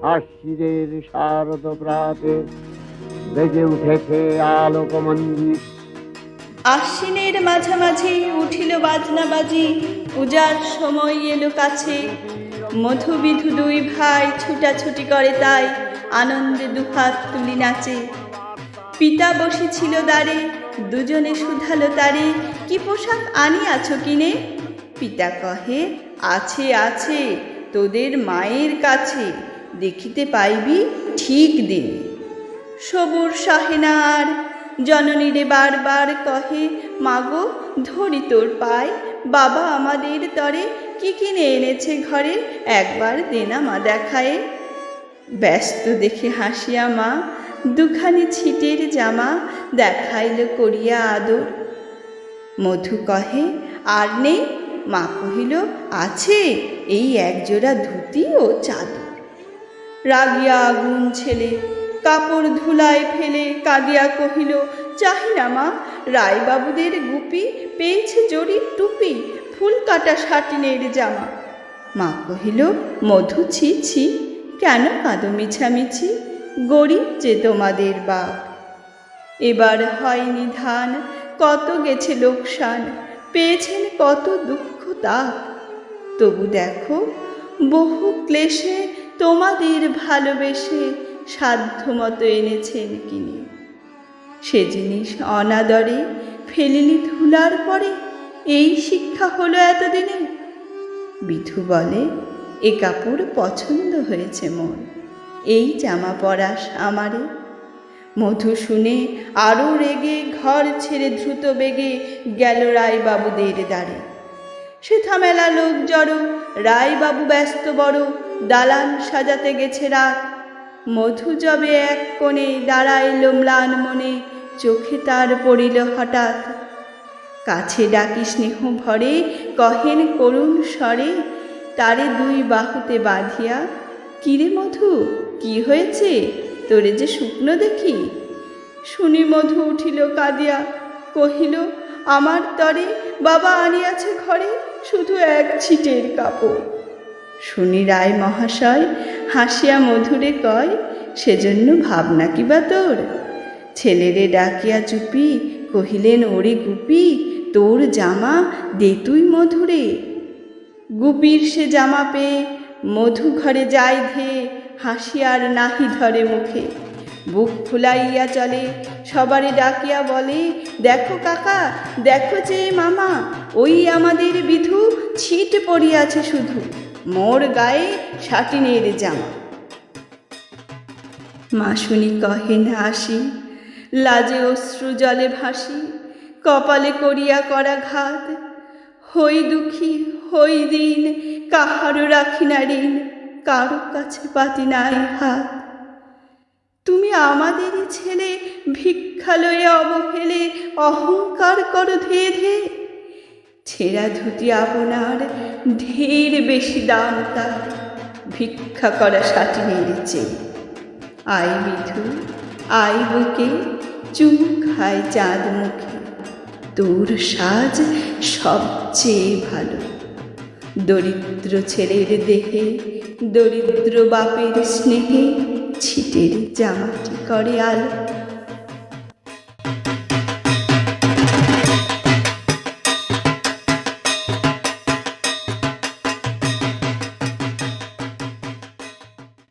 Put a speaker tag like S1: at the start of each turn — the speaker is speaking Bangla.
S1: আশ্বিনের শারদ প্রাতে বেজে উঠেছে আলোকমঞ্জিত।
S2: আশ্বিনের মাঝামাঝি উঠিল বাজনা বাজি, পূজার সময় এলো কাছে। মধু বিধু দুই ভাই ছুটাছুটি করে, তাই আনন্দে দুহাত তুলি নাচে। পিতা বসেছিল দ্বারে, দুজনে শুধালো তারে, কি পোশাক আনিয়াছ কিনে? পিতা কহে, আছে আছে তোদের মায়ের কাছে, দেখিতে পাইবি ঠিক দিন। সবুর সহে না আর, জননীরে বারবার কহে, মাগো ধরি তোর পায়, বাবা আমাদের তরে কি কিনে এনেছে ঘরে, একবার দেনা মা দেখায়ে। ব্যস্ত দেখে হাসিয়া মা দুখানি ছিটের জামা দেখাইল করিয়া আদর। মধু কহে, আর নেই? মা কহিল, আছে এই একজোড়া ধুতি ও চাদর। রাগিয়া আগুন ছেলে কাপড় ধুলায় ফেলে কাঁদিয়া কহিল, চাহি না মা, রায়বাবুদের গুপি পেয়েছে জরির টুপি, ফুল কাটা সাটিনের জামা। মা কহিল, মধু ছি ছি, কেন কাঁদো মিছামিছি, গরিব যে তোমাদের বাপ। এবার হয়নি ধান, কত গেছে লোকসান, পেয়েছেন কত দুঃখ তাপ। তবু দেখো বহু ক্লেশে তোমাদের ভালোবেসে সাধ্যমতো এনেছেন কিনে। সে জিনিস অনাদরে ফেলিনি ধুলার পরে, এই শিক্ষা হলো এতদিনে। বিধু বলে, এ কাপড় পছন্দ হয়েছে মোর, এই জামা পরাস আমারে। মধু শুনে আরও রেগে ঘর ছেড়ে দ্রুত বেগে গেল রায়বাবুদের দ্বারে। সেথা মেলা লোক জড়ো, রায়বাবু ব্যস্ত বড়, দালান সাজাতে গেছে রাত। মধু যবে এক কোণে দাঁড়াইল ম্লান মনে, চোখে তার পড়িল হঠাৎ। কাছে ডাকি স্নেহ ভরে, কহেন করুণ স্বরে, তারে দুই বাহুতে বাঁধিয়া, কিরে মধু, কি হয়েছে তোরে যে শুকনো দেখি? শুনি মধু উঠিল কাঁদিয়া, কহিল, আমার তরে বাবা আনিয়াছে ঘরে শুধু এক ছিটের কাপড়। শুনি রায় মহাশয় হাসিয়া মধুরে কয়, সেজন্য ভাবনা কি বা তোর? ছেলেরে ডাকিয়া চুপি কহিলেন, ওরে গুপি, তোর জামা দে তুই মধুরে। গুপির সে জামা পেয়ে মধু ঘরে যায় ধেয়ে, হাসিয়ার নাহি ধরে মুখে। বুক ফুলাইয়া চলে, সবারে ডাকিয়া বলে, দেখো কাকা, দেখো যে মামা, ওই আমাদের বিধু ছিট পড়িয়াছে শুধু, মোর গায়ে সাটিনের জামা। মা শুনি কহেন হাসি, লাজে অশ্রু জলে ভাসি, কপালে করিয়া করাঘাত। হই দুঃখী হই দিন, কাহারও রাখি না ঋণ, কারো কাছে পাতি নাই হাত। তুমি আমাদেরই ছেলে, ভিক্ষা লইয়া অবহেলে অহংকার করো ধেয়ে ধেয়ে। ছেঁড়া ধুতি আপনার ঢের বেশি দাম তার, ভিক্ষা করা সাটিনের চেয়ে। আই বিধু আই বুকে, চুমু খায় চাঁদ মুখে, তোর সাজ সবচেয়ে ভালো। দরিদ্র ছেলের দেহে দরিদ্র বাপের স্নেহে ছিটের জামাটি করে আলো।